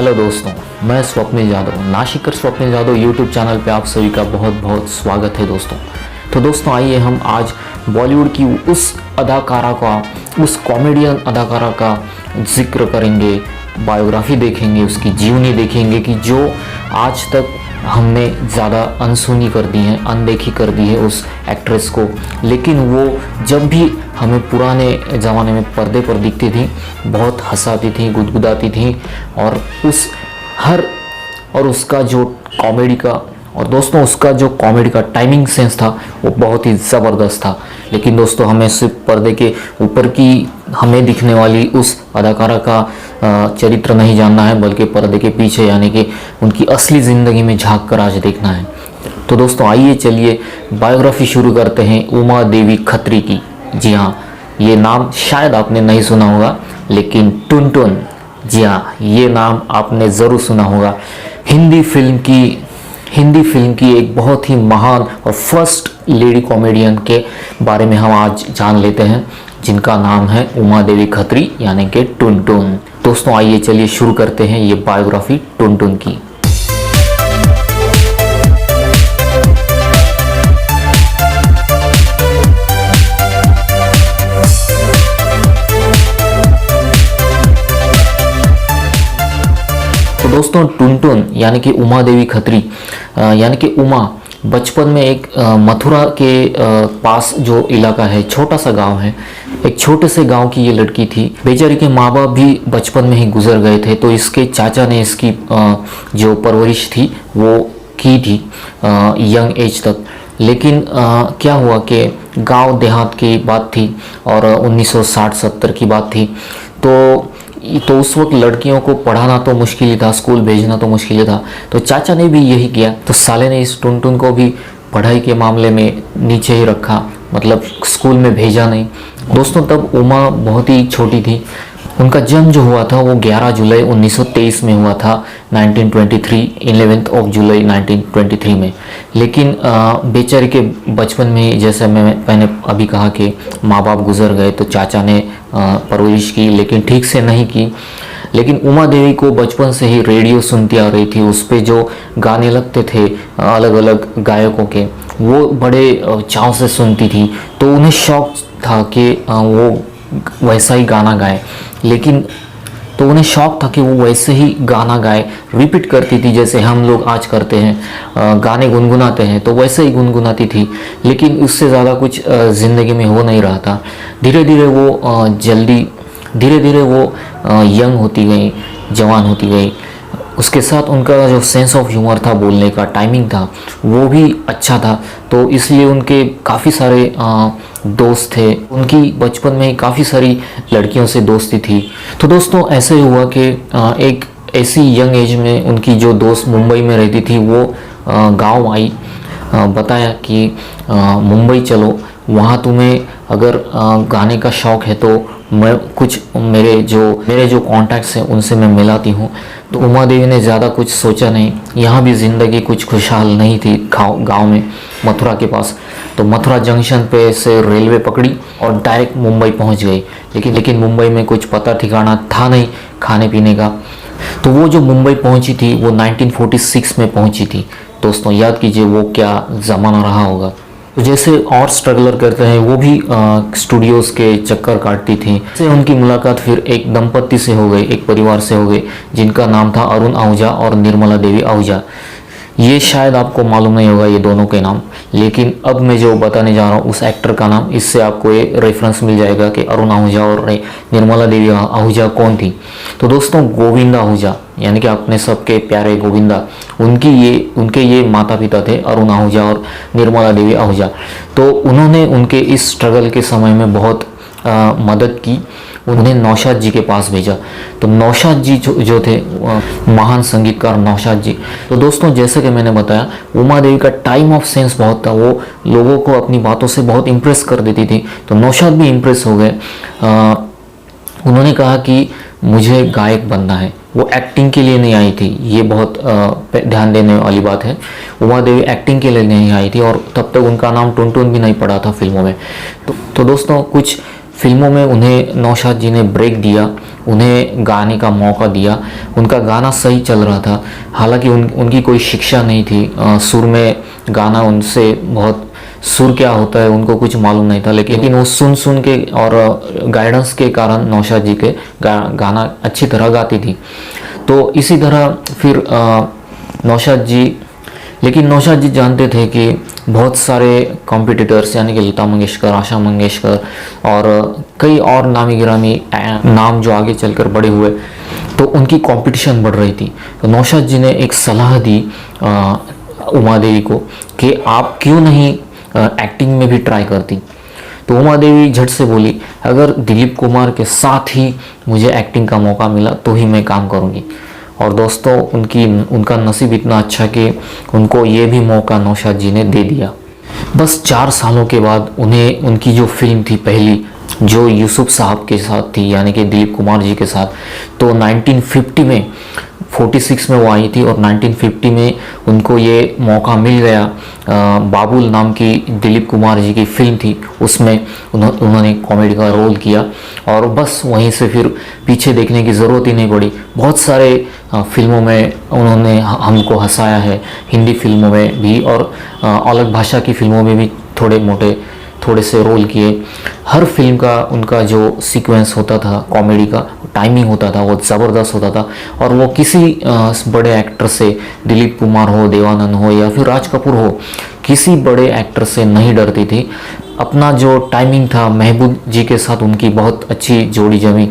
Hello दोस्तों, मैं Swapnil Yadav, नाशिकर Swapnil Yadav YouTube channel पे आप सभी का बहुत बहुत स्वागत है दोस्तों। तो दोस्तों आइए हम आज बॉलीवुड की उस अदाकारा का, उस कॉमेडियन अदाकारा का जिक्र करेंगे, बायोग्राफी देखेंगे, उसकी जीवनी देखेंगे कि जो आज तक हमने ज़्यादा अनसुनी कर दी है, अनदेखी कर दी है उस एक्ट्रेस को। लेकिन वो जब भी हमें पुराने ज़माने में पर्दे पर दिखती थी बहुत हंसाती थी, गुदगुदाती थी और उसका जो कॉमेडी का, और दोस्तों उसका जो कॉमेडी का टाइमिंग सेंस था वो बहुत ही ज़बरदस्त था। लेकिन दोस्तों हमें सिर्फ पर्दे के ऊपर की हमें दिखने वाली उस अदाकारा का चरित्र नहीं जानना है, बल्कि पर्दे के पीछे यानी कि उनकी असली ज़िंदगी में झांक कर आज देखना है। तो दोस्तों आइए चलिए बायोग्राफी शुरू करते हैं उमा देवी खत्री की। जी हाँ, ये नाम शायद आपने नहीं सुना होगा, लेकिन टुनटुन, जी हाँ ये नाम आपने ज़रूर सुना होगा। हिंदी फिल्म की एक बहुत ही महान और फर्स्ट लेडी कॉमेडियन के बारे में हम आज जान लेते हैं, जिनका नाम है उमा देवी खत्री यानी कि टुनटुन। दोस्तों आइए चलिए शुरू करते हैं ये बायोग्राफी टुनटुन की। तो दोस्तों टुनटुन यानी कि उमा देवी खत्री यानी कि उमा बचपन में एक मथुरा के पास जो इलाका है, छोटा सा गांव है, एक छोटे से गांव की ये लड़की थी। बेचारी के माँ बाप भी बचपन में ही गुजर गए थे, तो इसके चाचा ने इसकी जो परवरिश थी वो की थी यंग एज तक। लेकिन क्या हुआ कि गांव देहात की बात थी और 1960-70 की बात थी, तो उस वक्त लड़कियों को पढ़ाना तो मुश्किल ही था, स्कूल भेजना तो मुश्किल ही था। तो चाचा ने भी यही किया, तो साले ने इस टुनटुन को भी पढ़ाई के मामले में नीचे ही रखा, मतलब स्कूल में भेजा नहीं। दोस्तों तब उमा बहुत ही छोटी थी। उनका जन्म जो हुआ था वो 11 जुलाई 1923 में हुआ था, 1923, 11 जुलाई 1923 में। लेकिन बेचारे के बचपन में, जैसे मैंने अभी कहा कि माँ बाप गुजर गए, तो चाचा ने परवरिश की, लेकिन ठीक से नहीं की। लेकिन उमा देवी को बचपन से ही रेडियो सुनती आ रही थी, उस पर जो गाने लगते थे अलग अलग गायकों के, वो बड़े चाव से सुनती थी। तो उन्हें शौक था कि वो वैसा ही गाना गाए, लेकिन तो उन्हें शौक था कि वो वैसे ही गाना गाए, रिपीट करती थी जैसे हम लोग आज करते हैं, गाने गुनगुनाते हैं तो वैसे ही गुनगुनाती थी। लेकिन उससे ज़्यादा कुछ ज़िंदगी में हो नहीं रहा था। धीरे धीरे वो यंग होती गई, जवान होती गई। उसके साथ उनका जो सेंस ऑफ ह्यूमर था, बोलने का टाइमिंग था, वो भी अच्छा था। तो इसलिए उनके काफ़ी सारे दोस्त थे, उनकी बचपन में काफ़ी सारी लड़कियों से दोस्ती थी। तो दोस्तों ऐसे हुआ कि एक ऐसी यंग एज में उनकी जो दोस्त मुंबई में रहती थी वो गांव आई, बताया कि मुंबई चलो, वहाँ तुम्हें अगर गाने का शौक़ है तो मैं कुछ मेरे जो कॉन्टैक्ट्स हैं उनसे मैं मिलाती हूँ। तो उमा देवी ने ज़्यादा कुछ सोचा नहीं, यहाँ भी ज़िंदगी कुछ खुशहाल नहीं थी गांव में, मथुरा के पास। तो मथुरा जंक्शन पे से रेलवे पकड़ी और डायरेक्ट मुंबई पहुँच गई। लेकिन मुंबई में कुछ पता ठिकाना था नहीं खाने पीने का। तो वो जो मुंबई पहुँची थी वो 1946 में पहुँची थी। दोस्तों याद कीजिए वो क्या ज़माना रहा होगा। तो जैसे और स्ट्रगलर करते हैं वो भी स्टूडियोज़ के चक्कर काटती थी। से उनकी मुलाकात फिर एक दंपत्ति से हो गई, एक परिवार से हो गई, जिनका नाम था अरुण आहूजा और निर्मला देवी आहूजा। ये शायद आपको मालूम नहीं होगा ये दोनों के नाम, लेकिन अब मैं जो बताने जा रहा हूँ उस एक्टर का नाम, इससे आपको ये रेफरेंस मिल जाएगा कि अरुण आहूजा और निर्मला देवी आहूजा कौन थी। तो दोस्तों गोविंदा आहूजा यानी कि अपने सबके प्यारे गोविंदा, उनके ये माता पिता थे, अरुण आहूजा और निर्मला देवी आहूजा। तो उन्होंने उनके इस स्ट्रगल के समय में बहुत मदद की, उन्हें नौशाद जी के पास भेजा। तो नौशाद जी जो थे महान संगीतकार नौशाद जी। तो दोस्तों जैसे कि मैंने बताया उमा देवी का टाइम ऑफ सेंस बहुत था, वो लोगों को अपनी बातों से बहुत इम्प्रेस कर देती थी। तो नौशाद भी इम्प्रेस हो गए। उन्होंने कहा कि मुझे गायक बनना है। वो एक्टिंग के लिए नहीं आई थी, ये बहुत ध्यान देने वाली बात है। उमा देवी एक्टिंग के लिए नहीं आई थी और तब तक उनका नाम टुनटुन भी नहीं पड़ा था फिल्मों में। तो दोस्तों कुछ फिल्मों में उन्हें नौशाद जी ने ब्रेक दिया, उन्हें गाने का मौका दिया। उनका गाना सही चल रहा था, हालांकि उनकी कोई शिक्षा नहीं थी सुर में गाना, उनसे बहुत सुर क्या होता है उनको कुछ मालूम नहीं था, लेकिन वो सुन सुन के और गाइडेंस के कारण नौशाद जी के गाना अच्छी तरह गाती थी। तो इसी तरह फिर नौशाद जी, लेकिन नौशाद जी जानते थे कि बहुत सारे कॉम्पिटिटर्स यानी कि लता मंगेशकर, आशा मंगेशकर और कई और नामी गिरामी नाम जो आगे चलकर बड़े हुए, तो उनकी कंपटीशन बढ़ रही थी। तो नौशाद जी ने एक सलाह दी उमा देवी को कि आप क्यों नहीं एक्टिंग में भी ट्राई करती। तो उमा देवी झट से बोली, अगर दिलीप कुमार के साथ ही मुझे एक्टिंग का मौका मिला तो ही मैं काम करूँगी। और दोस्तों उनका नसीब इतना अच्छा कि उनको ये भी मौका नौशाद जी ने दे दिया। बस 4 सालों के बाद उन्हें उनकी जो फिल्म थी पहली, जो यूसुफ साहब के साथ थी यानी कि दिलीप कुमार जी के साथ, तो 1950 में 46 में वो आई थी और 1950 में उनको ये मौका मिल गया। बाबुल नाम की दिलीप कुमार जी की फिल्म थी, उसमें उन्होंने कॉमेडी का रोल किया और बस वहीं से फिर पीछे देखने की ज़रूरत ही नहीं पड़ी। बहुत सारे फिल्मों में उन्होंने हमको हंसाया है, हिंदी फिल्मों में भी और अलग भाषा की फिल्मों में भी थोड़े से रोल किए। हर फिल्म का उनका जो सीक्वेंस होता था, कॉमेडी का टाइमिंग होता था, वो ज़बरदस्त होता था और वो किसी बड़े एक्टर से, दिलीप कुमार हो, देवानंद हो या फिर राज कपूर हो, किसी बड़े एक्टर से नहीं डरती थी। अपना जो टाइमिंग था, महबूब जी के साथ उनकी बहुत अच्छी जोड़ी जमी।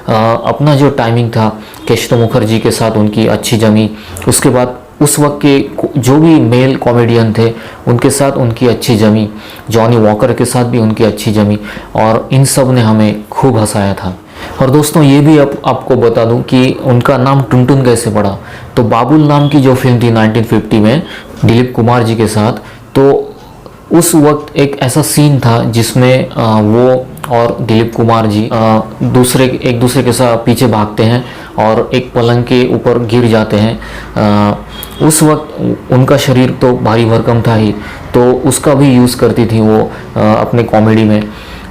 अपना जो टाइमिंग था, केशव मुखर्जी के साथ उनकी अच्छी जमी। उसके बाद उस वक्त के जो भी मेल कॉमेडियन थे उनके साथ उनकी अच्छी जमी, जॉनी वॉकर के साथ भी उनकी अच्छी जमी और इन सब ने हमें खूब हंसाया था। और दोस्तों ये भी आपको बता दूं कि उनका नाम टुनटुन कैसे पड़ा। तो बाबुल नाम की जो फिल्म थी 1950 में दिलीप कुमार जी के साथ, तो उस वक्त एक ऐसा सीन था जिसमें वो और दिलीप कुमार जी एक दूसरे के साथ पीछे भागते हैं और एक पलंग के ऊपर गिर जाते हैं। उस वक्त उनका शरीर तो भारी भरकम था ही, तो उसका भी यूज़ करती थी वो अपने कॉमेडी में।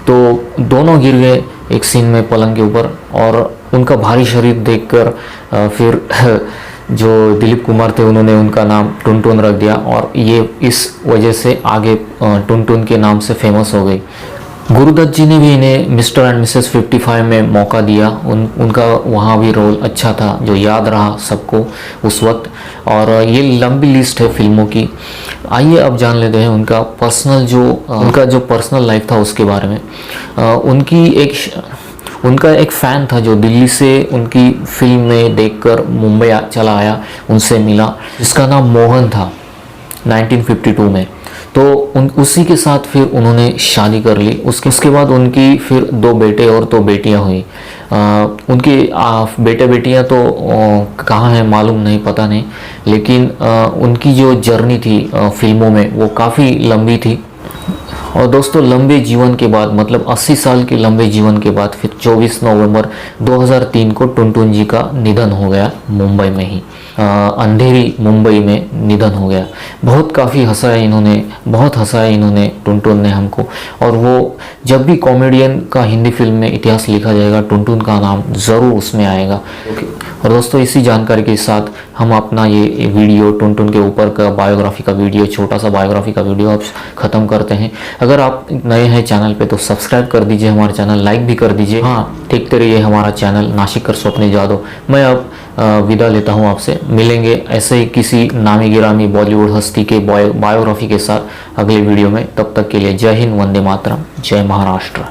तो दोनों गिर गए एक सीन में पलंग के ऊपर और उनका भारी शरीर देखकर फिर जो दिलीप कुमार थे उन्होंने उनका नाम टुनटुन रख दिया और ये इस वजह से आगे टुनटुन के नाम से फेमस हो गई। गुरुदत्त जी ने भी इन्हें मिस्टर एंड मिसेस 55 में मौका दिया। उनका वहाँ भी रोल अच्छा था जो याद रहा सबको उस वक्त। और ये लंबी लिस्ट है फिल्मों की। आइए अब जान लेते हैं उनका जो पर्सनल लाइफ था उसके बारे में। उनका एक फ़ैन था जो दिल्ली से उनकी फिल्म में देखकर मुंबई चला आया, उनसे मिला, जिसका नाम मोहन था 1952 में। तो उसी के साथ फिर उन्होंने शादी कर ली। उसके बाद उनकी फिर 2 बेटे और 2 बेटियां हुई। उनके बेटे बेटियां तो कहाँ हैं मालूम नहीं, पता नहीं, लेकिन उनकी जो जर्नी थी फिल्मों में वो काफ़ी लंबी थी। और दोस्तों लंबे जीवन के बाद, मतलब 80 साल के लंबे जीवन के बाद फिर 24 नवंबर 2003 को टुनटुन जी का निधन हो गया मुंबई में ही। अंधेरी मुंबई में निधन हो गया। बहुत हंसाया इन्होंने टुनटुन ने हमको। और वो जब भी कॉमेडियन का हिंदी फिल्म में इतिहास लिखा जाएगा टुनटुन का नाम ज़रूर उसमें आएगा। और दोस्तों इसी जानकारी के साथ हम अपना ये वीडियो टुनटुन के ऊपर का बायोग्राफी का वीडियो, छोटा सा बायोग्राफी का वीडियो अब ख़त्म करते हैं। अगर आप नए हैं चैनल पे तो सब्सक्राइब कर दीजिए हमारे चैनल, लाइक भी कर दीजिए। हाँ, देखते रहिए हमारा चैनल नासिकर स्वप्ने जादव। मैं अब विदा लेता हूँ आपसे। मिलेंगे ऐसे ही किसी नामी गिरामी बॉलीवुड हस्ती के बायोग्राफी के साथ अगले वीडियो में। तब तक के लिए जय हिंद, वंदे मातरम, जय महाराष्ट्र।